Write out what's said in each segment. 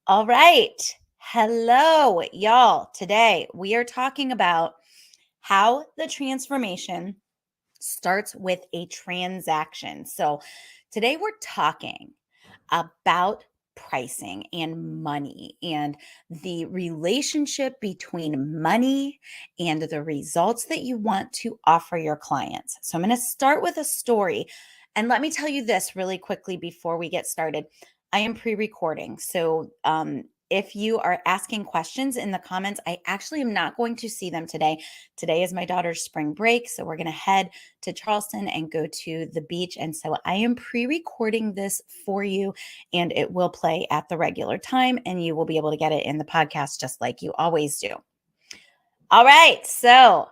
All right. Hello, y'all. Today we are talking about how the transformation starts with a transaction. So, today we're talking about pricing and money and the relationship between money and the results that you want to offer your clients. So, I'm going to start with a story. And let me tell you this really quickly before we get started. I am pre recording. So, if you are asking questions in the comments, I actually am not going to see them today. Today is my daughter's spring break. So, we're going to head to Charleston and go to the beach. And so I am pre-recording this for you and it will play at the regular time and you will be able to get it in the podcast just like you always do. All right. So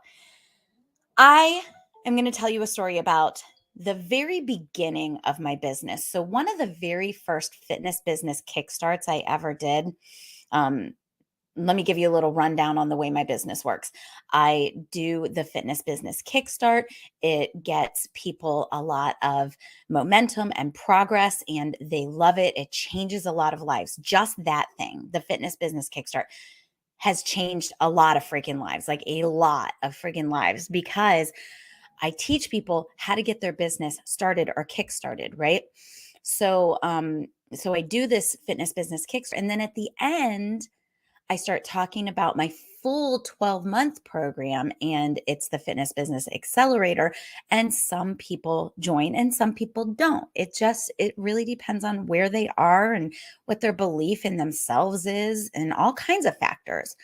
I am going to tell you a story about the very beginning of my business. So one of the very first fitness business kickstarts I ever did, um, let me give you a little rundown on the way my business works. I do the Fitness Business Kickstart. It gets people a lot of momentum and progress, and they love it. It changes a lot of lives. Just that thing, the Fitness Business Kickstart, has changed a lot of freaking lives, like a lot of freaking lives, because I teach people how to get their business started or kickstarted, right? So I do this Fitness Business Kickstart, and then at the end, I start talking about my full 12-month program, and it's the Fitness Business Accelerator. And some people join and some people don't. It really depends on where they are and what their belief in themselves is and all kinds of factors.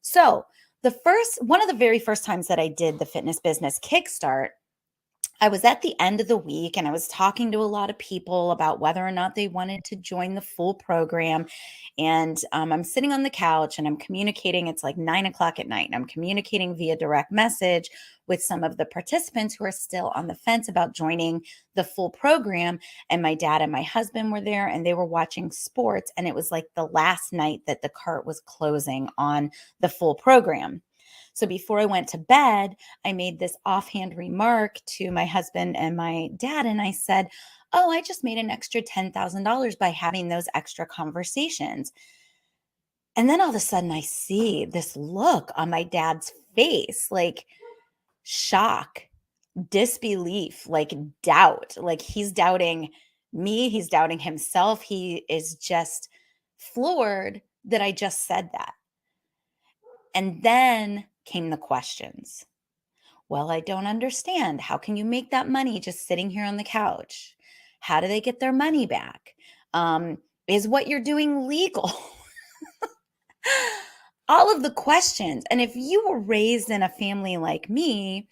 So, one of the very first times that I did the Fitness Business Kickstart, I was at the end of the week and I was talking to a lot of people about whether or not they wanted to join the full program. And I'm sitting on the couch and I'm communicating. It's like 9 o'clock at night. And I'm communicating via direct message with some of the participants who are still on the fence about joining the full program. And my dad and my husband were there and they were watching sports. And it was like the last night that the cart was closing on the full program. So before I went to bed, I made this offhand remark to my husband and my dad. And I said, "Oh, I just made an extra $10,000 by having those extra conversations." And then all of a sudden, I see this look on my dad's face, like shock, disbelief, like doubt. Like he's doubting me, he's doubting himself. He is just floored that I just said that. And then came the questions. "Well, I don't understand. How can you make that money just sitting here on the couch? How do they get their money back? Is what you're doing legal?" All of the questions. And if you were raised in a family like me,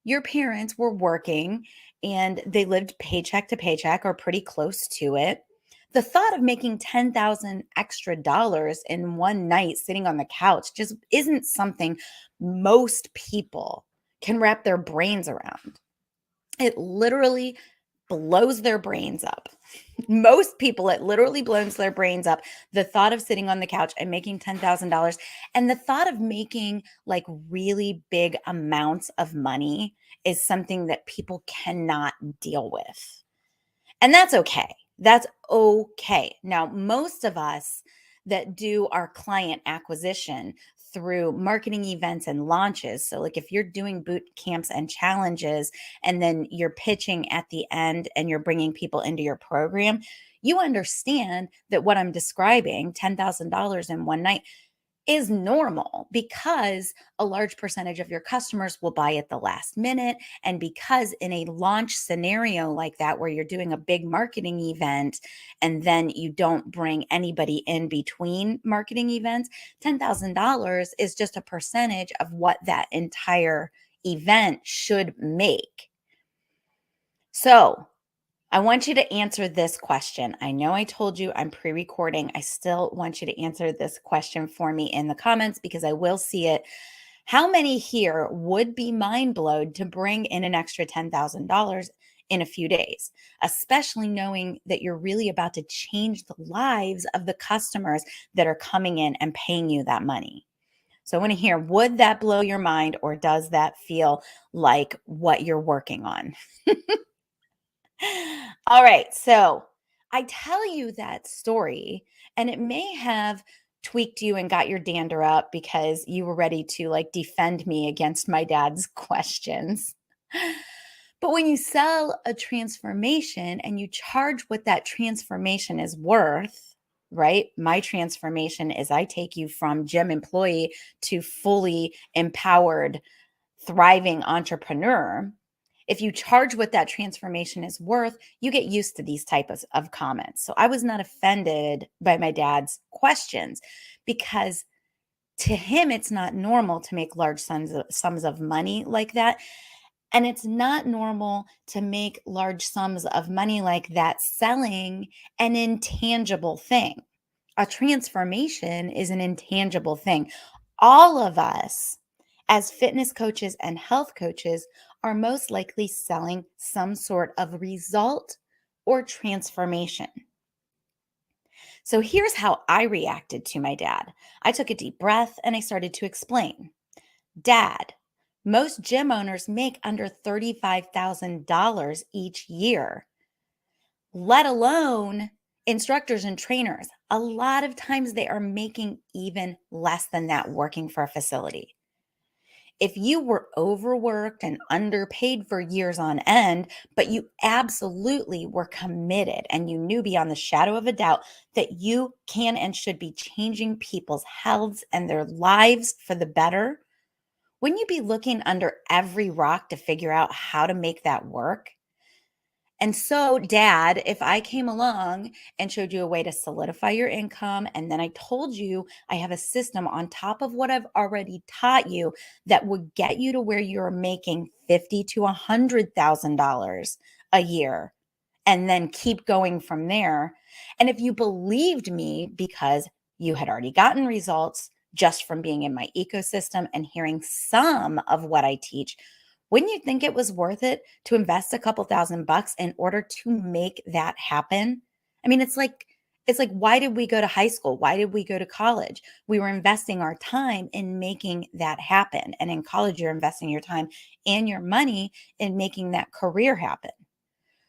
your parents were working and they lived paycheck to paycheck or pretty close to it. The thought of making 10,000 extra dollars in one night sitting on the couch just isn't something most people can wrap their brains around. It literally blows their brains up. Most people, it literally blows their brains up. The thought of sitting on the couch and making $10,000 and the thought of making like really big amounts of money is something that people cannot deal with. And that's okay. That's okay. Now, most of us that do our client acquisition through marketing events and launches. So, like if you're doing boot camps and challenges, and then you're pitching at the end and you're bringing people into your program, you understand that what I'm describing, $10,000 in one night, is normal because a large percentage of your customers will buy at the last minute. And because in a launch scenario like that, where you're doing a big marketing event and then you don't bring anybody in between marketing events, $10,000 is just a percentage of what that entire event should make. So, I want you to answer this question. I know I told you I'm pre recording. I still want you to answer this question for me in the comments because I will see it. How many here would be mind blown to bring in an extra $10,000 in a few days, especially knowing that you're really about to change the lives of the customers that are coming in and paying you that money? So I want to hear, would that blow your mind or does that feel like what you're working on? All right. So I tell you that story And it may have tweaked you and got your dander up because you were ready to like defend me against my dad's questions. But when you sell a transformation and you charge what that transformation is worth, right? My transformation is I take you from gym employee to fully empowered, thriving entrepreneur. If you charge what that transformation is worth, you get used to these types of comments. So I was not offended by my dad's questions because to him, it's not normal to make large sums of money like that. And it's not normal to make large sums of money like that selling an intangible thing. A transformation is an intangible thing. All of us, as fitness coaches and health coaches, are most likely selling some sort of result or transformation. So here's how I reacted to my dad. I took a deep breath and I started to explain. Dad, most gym owners make under $35,000 each year, let alone instructors and trainers. A lot of times they are making even less than that working for a facility. If you were overworked and underpaid for years on end, but you absolutely were committed and you knew beyond the shadow of a doubt that you can and should be changing people's healths and their lives for the better, wouldn't you be looking under every rock to figure out how to make that work? And so, Dad, if I came along and showed you a way to solidify your income, and then I told you I have a system on top of what I've already taught you that would get you to where you're making $50,000 to $100,000 a year, and then keep going from there. And if you believed me because you had already gotten results just from being in my ecosystem and hearing some of what I teach, wouldn't you think it was worth it to invest a couple $1,000 in order to make that happen? I mean, it's like why did we go to high school? Why did we go to college? We were investing our time in making that happen. And in college, you're investing your time and your money in making that career happen.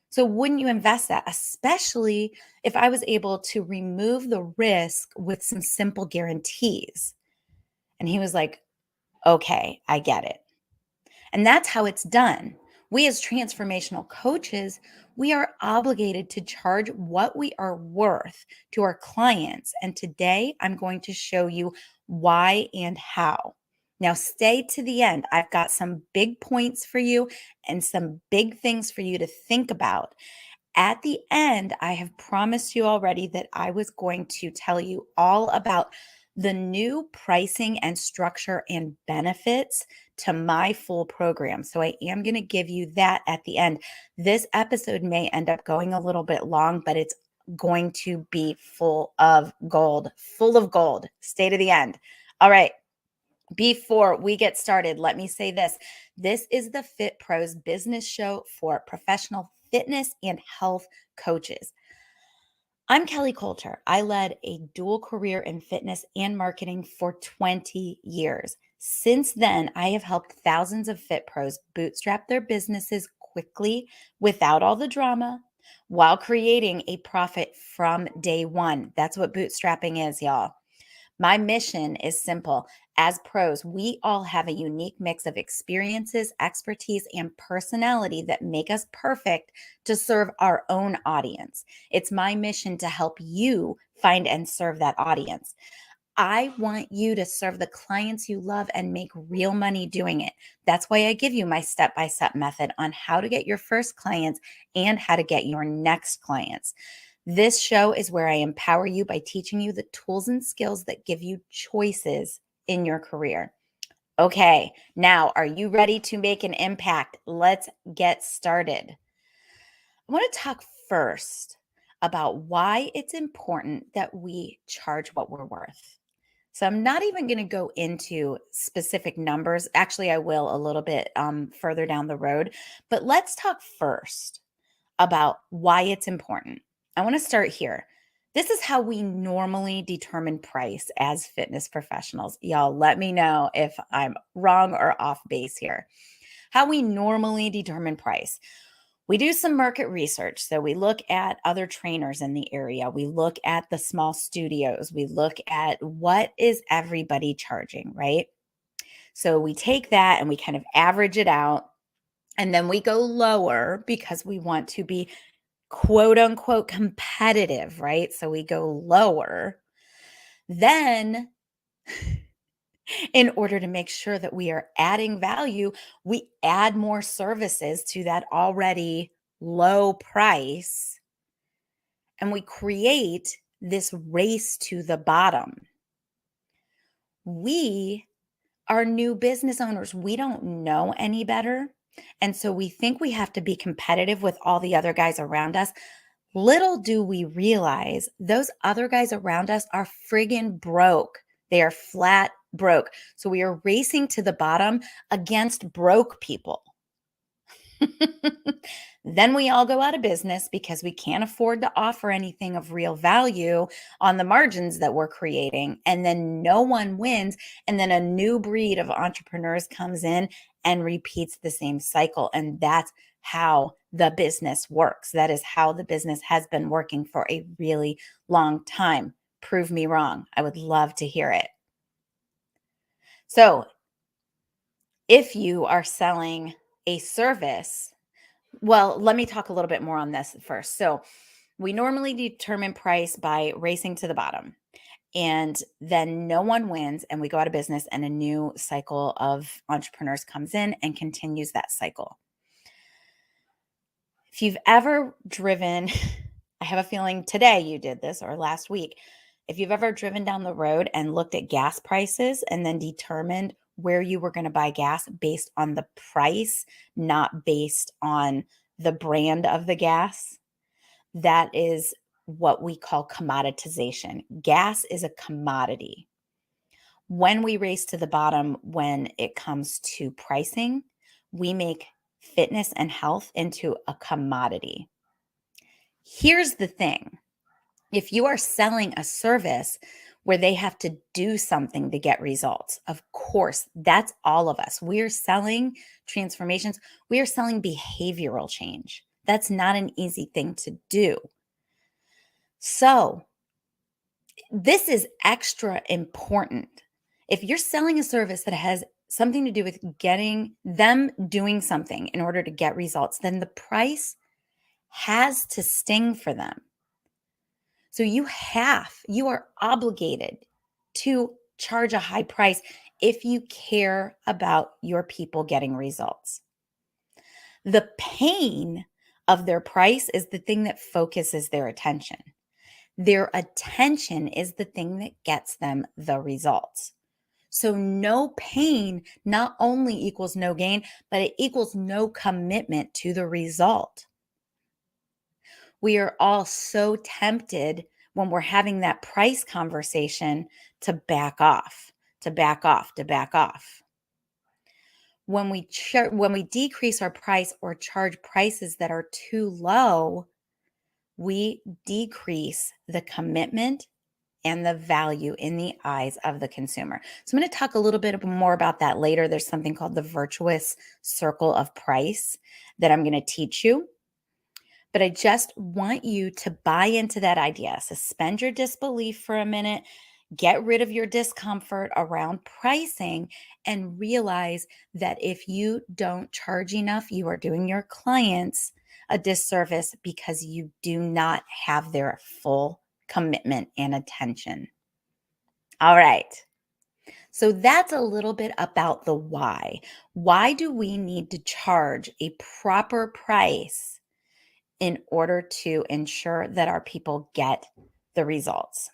So wouldn't you invest that, especially if I was able to remove the risk with some simple guarantees? And he was like, okay, I get it. And that's how it's done. We as transformational coaches, we are obligated to charge what we are worth to our clients. And today I'm going to show you why and how. Now, stay to the end. I've got some big points for you and some big things for you to think about. At the end, I have promised you already that I was going to tell you all about the new pricing and structure and benefits to my full program. So I am going to give you that at the end. This episode may end up going a little bit long, but it's going to be full of gold, full of gold. Stay to the end. All right. Before we get started, let me say this. This is the Fit Pros business show for professional fitness and health coaches. I'm Kelly Coulter. I led a dual career in fitness and marketing for 20 years. Since then, I have helped thousands of fit pros bootstrap their businesses quickly without all the drama while creating a profit from day one. That's what bootstrapping is, y'all. My mission is simple. As pros, we all have a unique mix of experiences, expertise, and personality that make us perfect to serve our own audience. It's my mission to help you find and serve that audience. I want you to serve the clients you love and make real money doing it. That's why I give you my step-by-step method on how to get your first clients and how to get your next clients. This show is where I empower you by teaching you the tools and skills that give you choices in your career. Okay, now are you ready to make an impact? Let's get started. I want to talk first about why it's important that we charge what we're worth. So I'm not even going to go into specific numbers. Actually, I will a little bit further down the road. But let's talk first about why it's important. I want to start here. This is how we normally determine price as fitness professionals. Y'all, let me know if I'm wrong or off base here. How we normally determine price. We do some market research. So we look at other trainers in the area. We look at the small studios. We look at what is everybody charging, right? So we take that and we kind of average it out. And then we go lower because we want to be quote unquote competitive, right? So we go lower. Then, in order to make sure that we are adding value, we add more services to that already low price and we create this race to the bottom. We are new business owners. We don't know any better. And so we think we have to be competitive with all the other guys around us. Little do we realize those other guys around us are friggin' broke. They are flat broke. So we are racing to the bottom against broke people. Then we all go out of business because we can't afford to offer anything of real value on the margins that we're creating. And then no one wins. And then a new breed of entrepreneurs comes in and repeats the same cycle. And that's how the business works. That is how the business has been working for a really long time. Prove me wrong. I would love to hear it. So if you are selling a service, well, let me talk a little bit more on this first. So, we normally determine price by racing to the bottom, and then no one wins, and we go out of business, and a new cycle of entrepreneurs comes in and continues that cycle. If you've ever driven, I have a feeling today you did this or last week. If you've ever driven down the road and looked at gas prices and then determined where you were going to buy gas based on the price, not based on the brand of the gas, that is what we call commoditization. Gas is a commodity. When we race to the bottom, when it comes to pricing, we make fitness and health into a commodity. Here's the thing. If you are selling a service where they have to do something to get results, of course, that's all of us. We are selling transformations. We are selling behavioral change. That's not an easy thing to do. So, this is extra important. If you're selling a service that has something to do with getting them doing something in order to get results, then the price has to sting for them. So you are obligated to charge a high price if you care about your people getting results. The pain of their price is the thing that focuses their attention. Their attention is the thing that gets them the results. So no pain not only equals no gain, but it equals no commitment to the result. We are all so tempted when we're having that price conversation to back off, to back off, to back off. When we decrease our price or charge prices that are too low, we decrease the commitment and the value in the eyes of the consumer. So I'm going to talk a little bit more about that later. There's something called the virtuous circle of price that I'm going to teach you. But I just want you to buy into that idea. Suspend your disbelief for a minute, get rid of your discomfort around pricing, and realize that if you don't charge enough, you are doing your clients a disservice because you do not have their full commitment and attention. All right. So that's a little bit about the why. Why do we need to charge a proper price in order to ensure that our people get the results?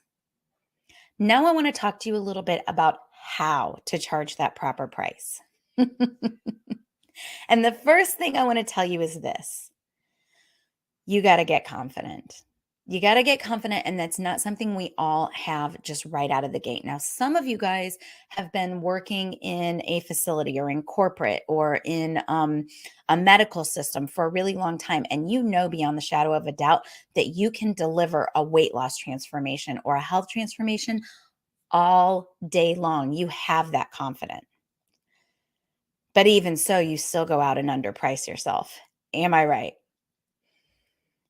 Now I want to talk to you a little bit about how to charge that proper price. And the first thing I want to tell you is this. You got to get confident. You got to get confident, and that's not something we all have just right out of the gate. Now, some of you guys have been working in a facility or in corporate or in a medical system for a really long time, and you know beyond the shadow of a doubt that you can deliver a weight loss transformation or a health transformation all day long. You have that confidence. But even so, you still go out and underprice yourself. Am I right?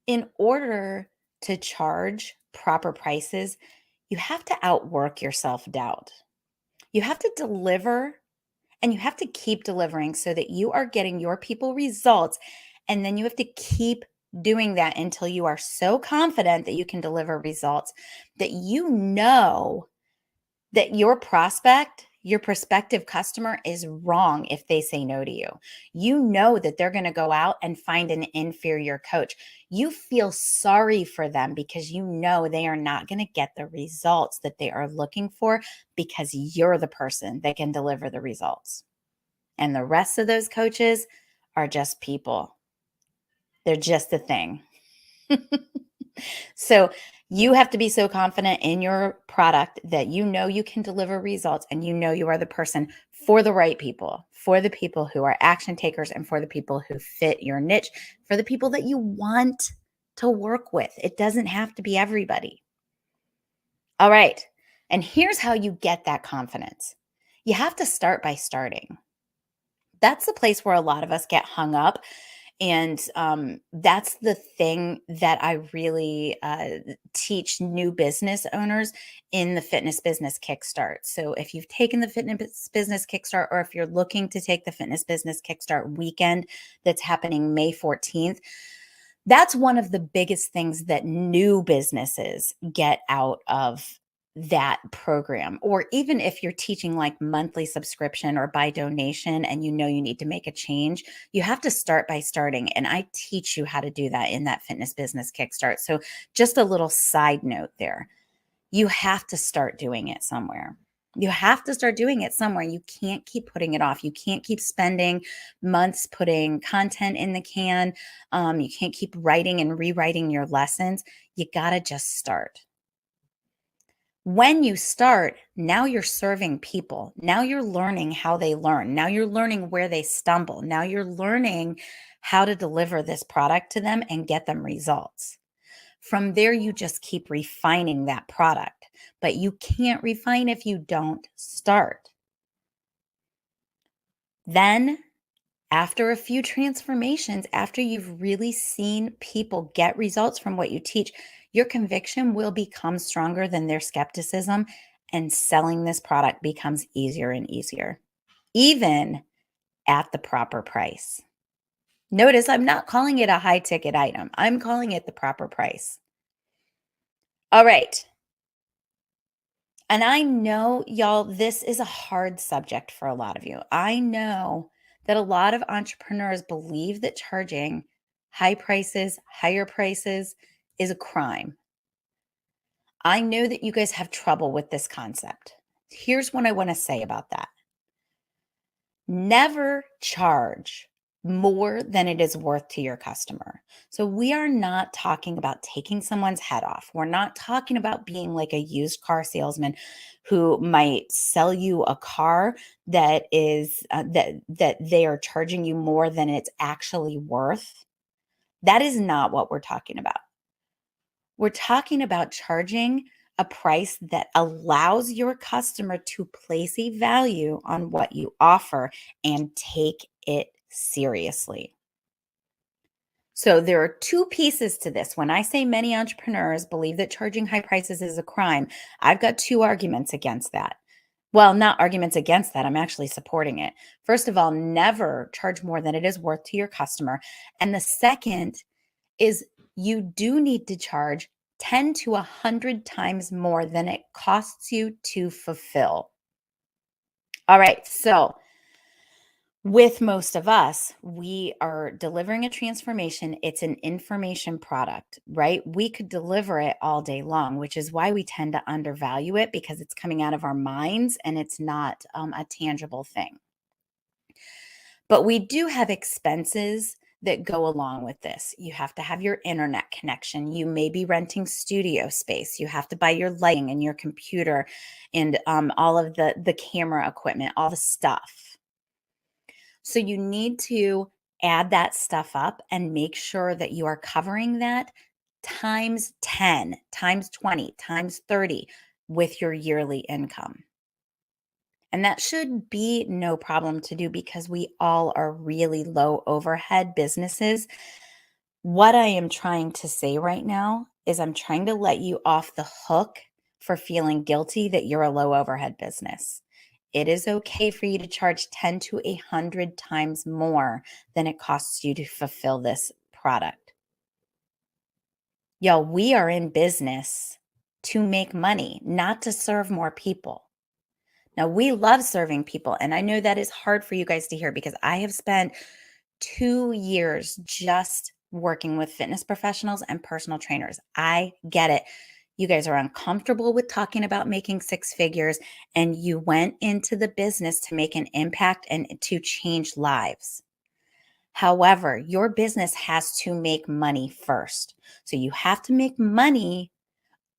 In order to charge proper prices, you have to outwork your self doubt. You have to deliver and you have to keep delivering so that you are getting your people results. And then you have to keep doing that until you are so confident that you can deliver results that you know that your prospective customer is wrong if they say no to you. You know that they're going to go out and find an inferior coach. You feel sorry for them because you know they are not going to get the results that they are looking for because you're the person that can deliver the results. And the rest of those coaches are just people. They're just a thing. So you have to be so confident in your product that you know you can deliver results and you know you are the person for the right people, for the people who are action takers and for the people who fit your niche, for the people that you want to work with. It doesn't have to be everybody. All right. And here's how you get that confidence. You have to start by starting. That's the place where a lot of us get hung up. And that's the thing that I really teach new business owners in the Fitness Business Kickstart. So if you've taken the Fitness Business Kickstart, or if you're looking to take the Fitness Business Kickstart weekend that's happening May 14th, that's one of the biggest things that new businesses get out of that program. Or even if you're teaching like monthly subscription or by donation and you know you need to make a change, you have to start by starting. And I teach you how to do that in that Fitness Business Kickstart. So just a little side note there. You have to start doing it somewhere. You have to start doing it somewhere. You can't keep putting it off. You can't keep spending months putting content in the can. You can't keep writing and rewriting your lessons. You got to just start. When you start, now you're serving people. Now you're learning how they learn. Now you're learning where they stumble. Now you're learning how to deliver this product to them and get them results. From there, you just keep refining that product, but you can't refine if you don't start. Then, after a few transformations, after you've really seen people get results from what you teach, your conviction will become stronger than their skepticism, and selling this product becomes easier and easier, even at the proper price. Notice I'm not calling it a high ticket item. I'm calling it the proper price. All right. And I know, y'all, this is a hard subject for a lot of you. I know that a lot of entrepreneurs believe that charging higher prices is a crime. I know that you guys have trouble with this concept. Here's what I want to say about that. Never charge more than it is worth to your customer. So we are not talking about taking someone's head off. We're not talking about being like a used car salesman who might sell you a car that is that they are charging you more than it's actually worth. That is not what we're talking about. We're talking about charging a price that allows your customer to place a value on what you offer and take it seriously. So there are two pieces to this. When I say many entrepreneurs believe that charging high prices is a crime, I've got two arguments against that. Well, not arguments against that. I'm actually supporting it. First of all, never charge more than it is worth to your customer. And the second is you do need to charge 10 to 100 times more than it costs you to fulfill. All right. So, with most of us, we are delivering a transformation. It's an information product, right? We could deliver it all day long, which is why we tend to undervalue it because it's coming out of our minds and it's not a tangible thing. But we do have expenses that go along with this. You have to have your internet connection. You may be renting studio space. You have to buy your lighting and your computer and all of the camera equipment, all the stuff. So you need to add that stuff up and make sure that you are covering that times 10, times 20, times 30 with your yearly income. And that should be no problem to do because we all are really low overhead businesses. What I am trying to say right now is I'm trying to let you off the hook for feeling guilty that you're a low overhead business. It is okay for you to charge 10 to 100 times more than it costs you to fulfill this product. Y'all, we are in business to make money, not to serve more people. Now, we love serving people, and I know that is hard for you guys to hear because I have spent 2 years just working with fitness professionals and personal trainers. I get it. You guys are uncomfortable with talking about making six figures, and you went into the business to make an impact and to change lives. However, your business has to make money first. So you have to make money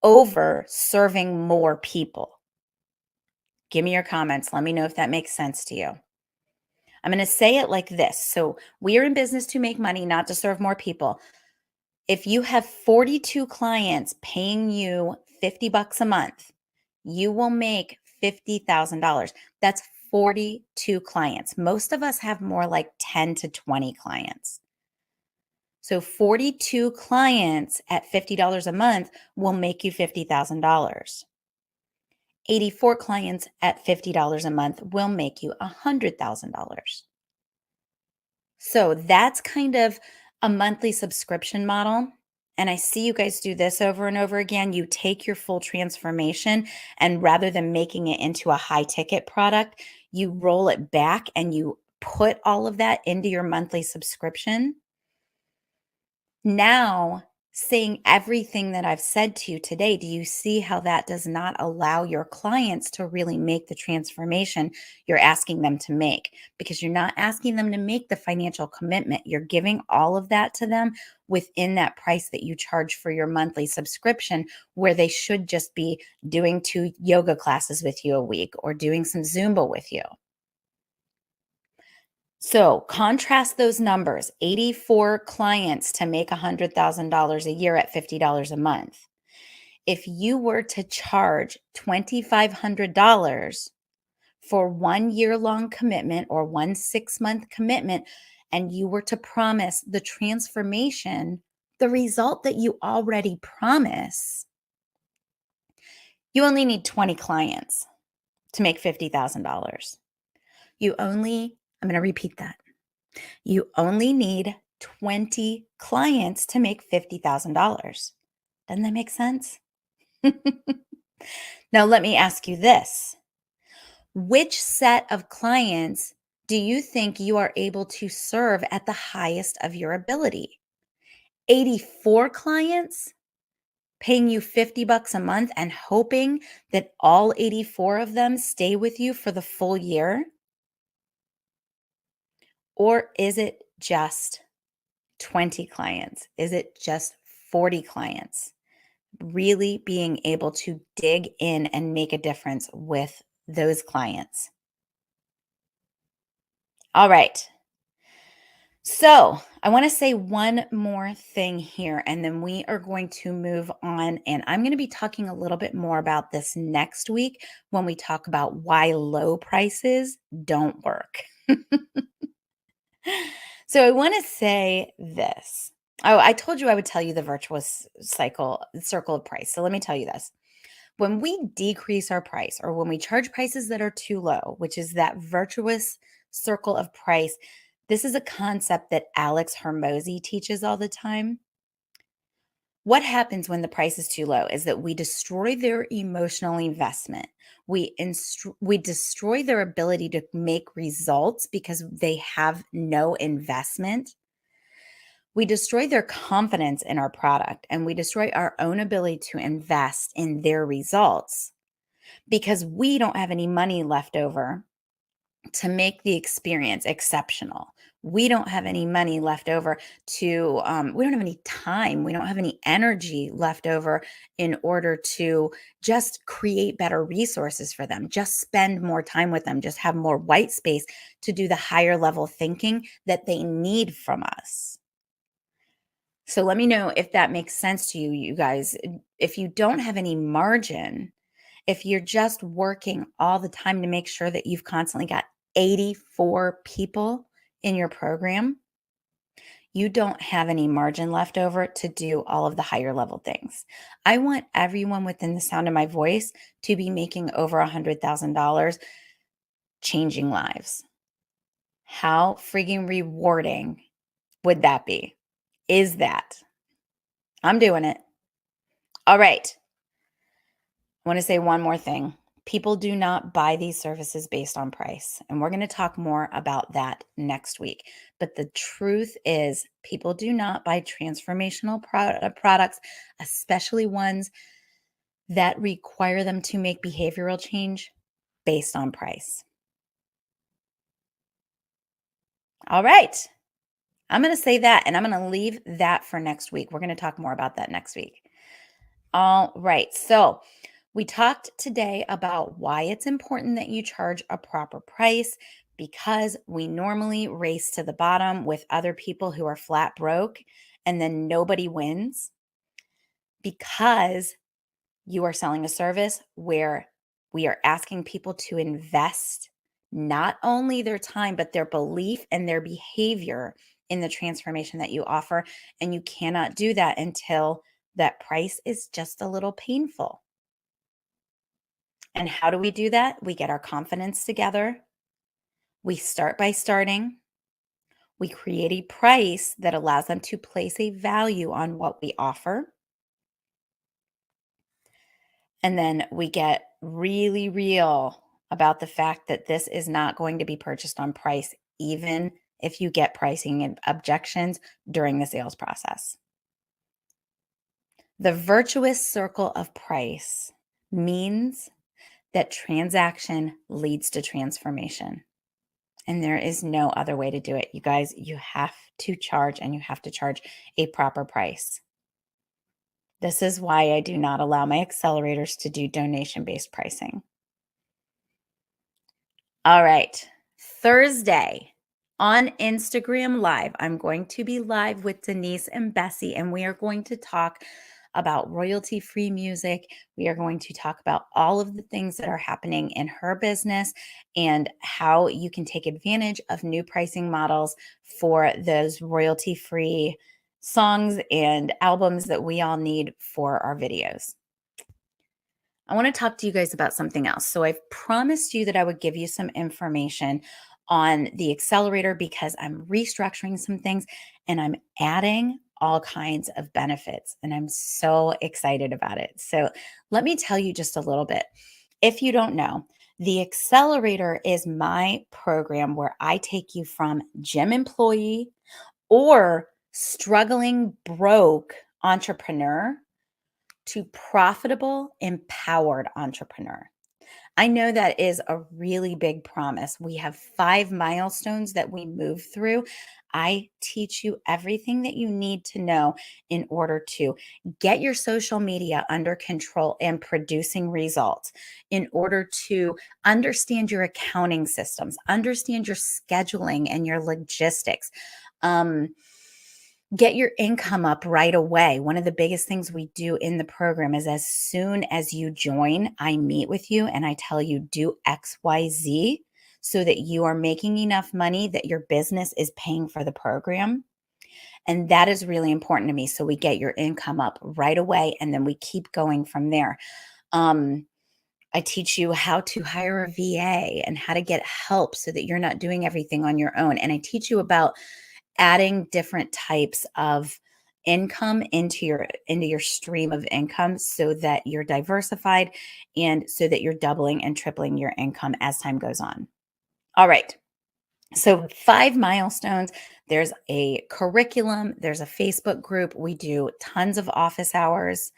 over serving more people. Give me your comments. Let me know if that makes sense to you. I'm going to say it like this. So, we are in business to make money, not to serve more people. If you have 42 clients paying you 50 bucks a month, you will make $50,000. That's 42 clients. Most of us have more like 10 to 20 clients. So 42 clients at $50 a month will make you $50,000. 84 clients at $50 a month will make you $100,000. So that's kind of a monthly subscription model. And I see you guys do this over and over again. You take your full transformation, and rather than making it into a high ticket product, you roll it back and you put all of that into your monthly subscription. Now, saying everything that I've said to you today, do you see how that does not allow your clients to really make the transformation you're asking them to make? Because you're not asking them to make the financial commitment. You're giving all of that to them within that price that you charge for your monthly subscription, where they should just be doing 2 yoga classes with you a week or doing some Zumba with you. So contrast those numbers: 84 clients to make $100,000 a year at $50 a month. If you were to charge $2,500 for 1 year long commitment or 1 6-month commitment, and you were to promise the transformation, the result that you already promise, you only need 20 clients to make $50,000. I'm going to repeat that. You only need 20 clients to make $50,000. Doesn't that make sense? Now, let me ask you this. Which set of clients do you think you are able to serve at the highest of your ability? 84 clients paying you 50 bucks a month and hoping that all 84 of them stay with you for the full year? Or is it just 20 clients? Is it just 40 clients? Really being able to dig in and make a difference with those clients. All right. So, I want to say one more thing here, and then we are going to move on. And I'm going to be talking a little bit more about this next week when we talk about why low prices don't work. So, I want to say this. Oh, I told you I would tell you the virtuous circle of price. So, let me tell you this. When we decrease our price or when we charge prices that are too low, which is that virtuous circle of price, this is a concept that Alex Hormozy teaches all the time. What happens when the price is too low is that we destroy their emotional investment. We destroy their ability to make results because they have no investment. We destroy their confidence in our product, and we destroy our own ability to invest in their results because we don't have any money left over to make the experience exceptional. We don't have any money left over we don't have any time. We don't have any energy left over in order to just create better resources for them, just spend more time with them, just have more white space to do the higher level thinking that they need from us. So let me know if that makes sense to you, you guys. If you don't have any margin, if you're just working all the time to make sure that you've constantly got 84 people in your program, you don't have any margin left over to do all of the higher level things. I want everyone within the sound of my voice to be making over $100,000 changing lives. How freaking rewarding would that be? Is that? I'm doing it. All right. I want to say one more thing. People do not buy these services based on price. And we're going to talk more about that next week. But the truth is, people do not buy transformational products, especially ones that require them to make behavioral change based on price. All right. I'm going to say that, and I'm going to leave that for next week. We're going to talk more about that next week. All right. So we talked today about why it's important that you charge a proper price, because we normally race to the bottom with other people who are flat broke and then nobody wins, because you are selling a service where we are asking people to invest not only their time, but their belief and their behavior in the transformation that you offer. And you cannot do that until that price is just a little painful. And how do we do that? We get our confidence together. We start by starting. We create a price that allows them to place a value on what we offer. And then we get really real about the fact that this is not going to be purchased on price, even if you get pricing and objections during the sales process. The virtuous circle of price means that transaction leads to transformation. And there is no other way to do it. You guys, you have to charge, and you have to charge a proper price. This is why I do not allow my accelerators to do donation-based pricing. All right. Thursday on Instagram Live, I'm going to be live with Denise and Bessie, and we are going to talk about royalty-free music. We are going to talk about all of the things that are happening in her business and how you can take advantage of new pricing models for those royalty-free songs and albums that we all need for our videos. I want to talk to you guys about something else. So I've promised you that I would give you some information on the accelerator because I'm restructuring some things and I'm adding all kinds of benefits, and I'm so excited about it. So let me tell you just a little bit. If you don't know, the accelerator is my program where I take you from gym employee or struggling broke entrepreneur to profitable, empowered entrepreneur. I know that is a really big promise. We have 5 milestones that we move through. I teach you everything that you need to know in order to get your social media under control and producing results, in order to understand your accounting systems, understand your scheduling and your logistics. Get your income up right away. One of the biggest things we do in the program is as soon as you join, I meet with you and I tell you do XYZ so that you are making enough money that your business is paying for the program. And that is really important to me. So we get your income up right away and then we keep going from there. I teach you how to hire a VA and how to get help so that you're not doing everything on your own. And I teach you about adding different types of income into your stream of income so that you're diversified and so that you're doubling and tripling your income as time goes on. All right. So 5 milestones. There's a curriculum. There's a Facebook group. We do tons of office hours.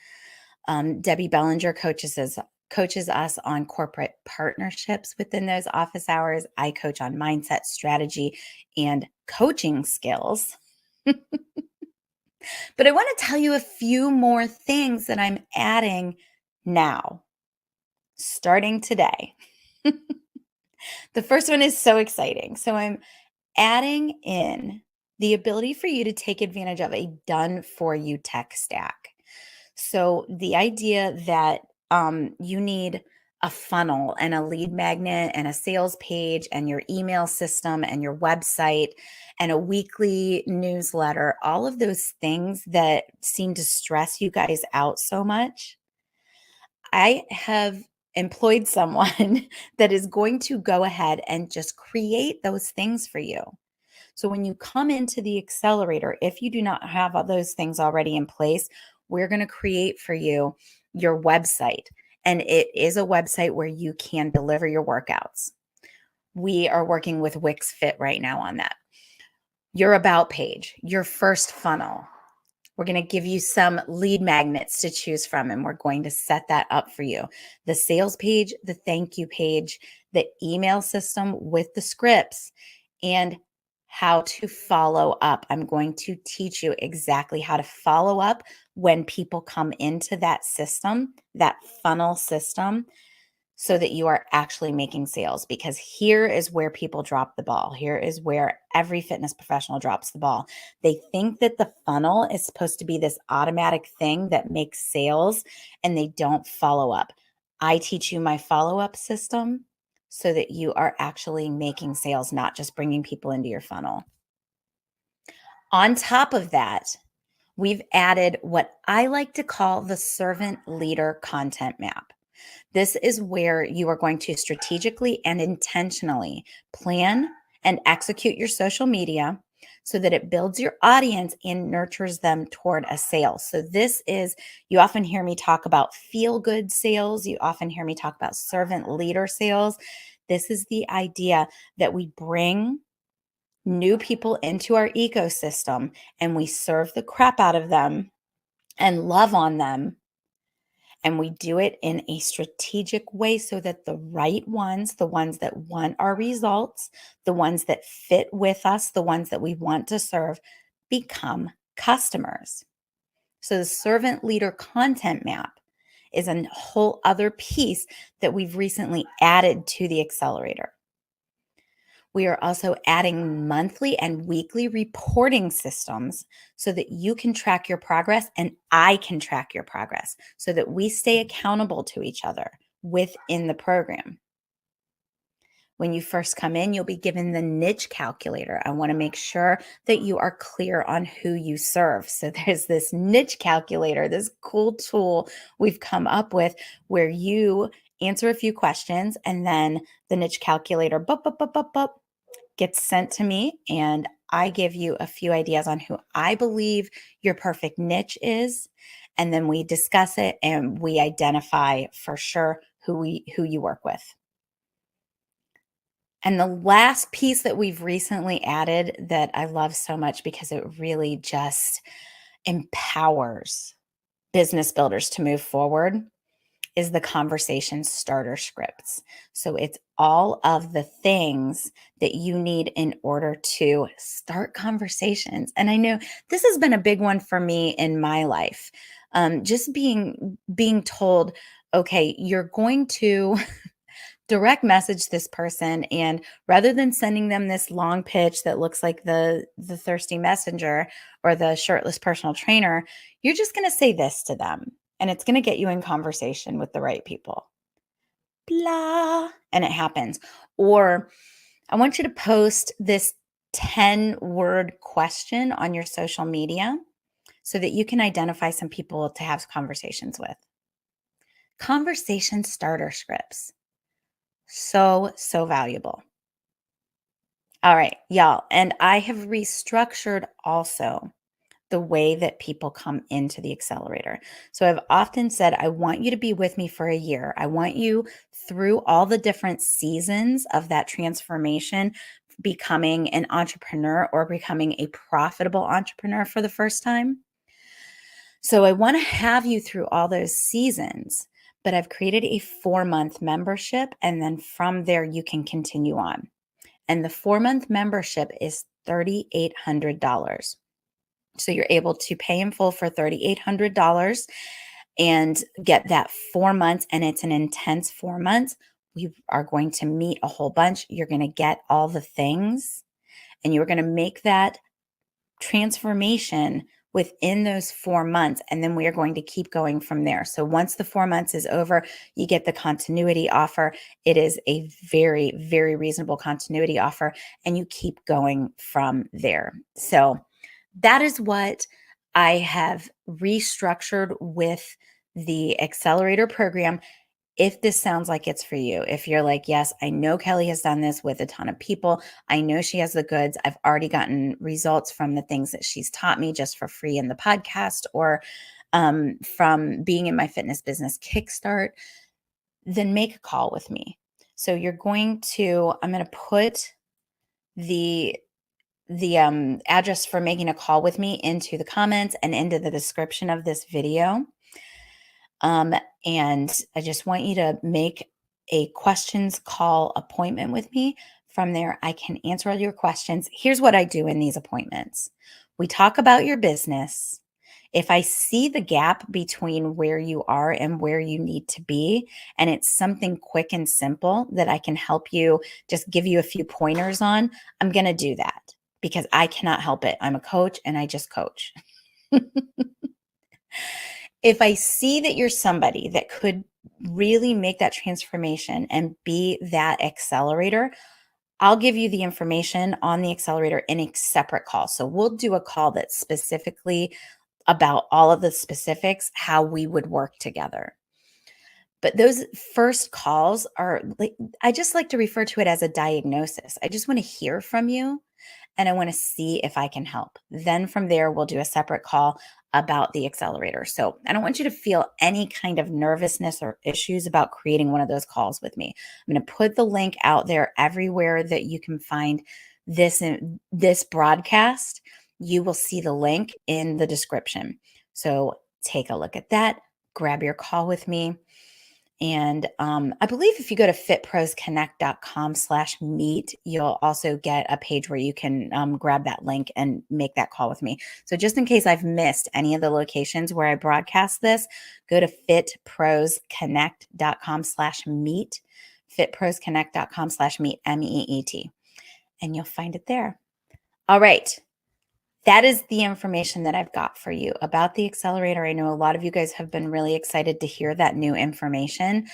Debbie Bellinger coaches us on corporate partnerships within those office hours. I coach on mindset, strategy, and coaching skills. But I want to tell you a few more things that I'm adding now, starting today. The first one is so exciting. So I'm adding in the ability for you to take advantage of a done for you tech stack. So the idea that you need a funnel and a lead magnet and a sales page and your email system and your website and a weekly newsletter, all of those things that seem to stress you guys out so much, I have employed someone that is going to go ahead and just create those things for you. So when you come into the accelerator, if you do not have all those things already in place, we're going to create for you your website. And it is a website where you can deliver your workouts. We are working with Wix Fit right now on that. Your about page, your first funnel. We're going to give you some lead magnets to choose from, and we're going to set that up for you. The sales page, the thank you page, the email system with the scripts, and how to follow up. I'm going to teach you exactly how to follow up when people come into that system, that funnel system, so that you are actually making sales. Because here is where people drop the ball. Here is where every fitness professional drops the ball. They think that the funnel is supposed to be this automatic thing that makes sales, and they don't follow up. I teach you my follow-up system so that you are actually making sales, not just bringing people into your funnel. On top of that, we've added what I like to call the servant leader content map. This is where you are going to strategically and intentionally plan and execute your social media so that it builds your audience and nurtures them toward a sale. So this is, you often hear me talk about feel good sales. You often hear me talk about servant leader sales. This is the idea that we bring new people into our ecosystem and we serve the crap out of them and love on them. And we do it in a strategic way so that the right ones, the ones that want our results, the ones that fit with us, the ones that we want to serve, become customers. So the servant leader content map is a whole other piece that we've recently added to the accelerator. We are also adding monthly and weekly reporting systems so that you can track your progress and I can track your progress so that we stay accountable to each other within the program. When you first come in, you'll be given the niche calculator. I want to make sure that you are clear on who you serve. So there's this niche calculator, this cool tool we've come up with where you answer a few questions and then the niche calculator gets sent to me, and I give you a few ideas on who I believe your perfect niche is, and then we discuss it and we identify for sure who you work with. And the last piece that we've recently added that I love so much because it really just empowers business builders to move forward is the conversation starter scripts. So it's all of the things that you need in order to start conversations. And I know this has been a big one for me in my life. Just being told, okay, you're going to direct message this person, and rather than sending them this long pitch that looks like the thirsty messenger or the shirtless personal trainer, you're just going to say this to them and it's going to get you in conversation with the right people. Blah, and it happens. Or I want you to post this 10-word question on your social media so that you can identify some people to have conversations with. Conversation starter scripts. So valuable. All right, y'all. And I have restructured also the way that people come into the accelerator. So I've often said, I want you to be with me for a year. I want you through all the different seasons of that transformation, becoming an entrepreneur or becoming a profitable entrepreneur for the first time. So I want to have you through all those seasons, but I've created a 4-month membership. And then from there, you can continue on. And the 4-month membership is $3,800. So you're able to pay in full for $3,800 and get that 4 months. And it's an intense 4 months. We are going to meet a whole bunch. You're going to get all the things and you're going to make that transformation within those 4 months, and then we are going to keep going from there. So once the 4 months is over, you get the continuity offer. It is a very, very reasonable continuity offer, and you keep going from there. So that is what I have restructured with the Accelerator program. If this sounds like it's for you, if you're like, yes, I know Kelly has done this with a ton of people. I know she has the goods. I've already gotten results from the things that she's taught me just for free in the podcast, or from being in my Fitness Business Kickstart, then make a call with me. So I'm going to put the address for making a call with me into the comments and into the description of this video. And I just want you to make a questions call appointment with me. From there, I can answer all your questions. Here's what I do in these appointments. We talk about your business. If I see the gap between where you are and where you need to be, and it's something quick and simple that I can help you, just give you a few pointers on, I'm going to do that because I cannot help it. I'm a coach and I just coach. If I see that you're somebody that could really make that transformation and be that accelerator, I'll give you the information on the accelerator in a separate call. So we'll do a call that's specifically about all of the specifics, how we would work together. But those first calls are like, I just like to refer to it as a diagnosis. I just want to hear from you and I want to see if I can help. Then from there, we'll do a separate call about the accelerator. So I don't want you to feel any kind of nervousness or issues about creating one of those calls with me. I'm going to put the link out there everywhere that you can find this broadcast. You will see the link in the description. So take a look at that, grab your call with me. And I believe if you go to fitprosconnect.com/meet, you'll also get a page where you can grab that link and make that call with me. So just in case I've missed any of the locations where I broadcast this, go to fitprosconnect.com/meet, fitprosconnect.com/meet, MEET, and you'll find it there. All right. That is the information that I've got for you about the accelerator. I know a lot of you guys have been really excited to hear that new information.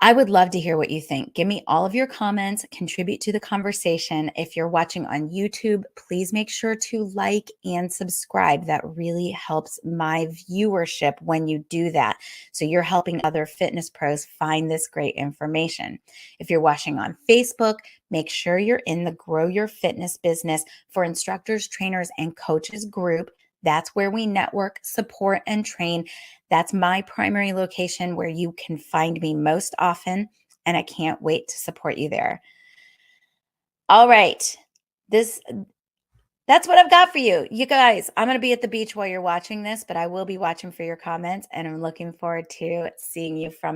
I would love to hear what you think. Give me all of your comments, contribute to the conversation. If you're watching on YouTube, please make sure to like and subscribe. That really helps my viewership when you do that. So you're helping other fitness pros find this great information. If you're watching on Facebook, make sure you're in the Grow Your Fitness Business for Instructors, Trainers, and Coaches group. That's where we network, support, and train. That's my primary location where you can find me most often, and I can't wait to support you there. All right. That's what I've got for you. You guys, I'm going to be at the beach while you're watching this, but I will be watching for your comments, and I'm looking forward to seeing you from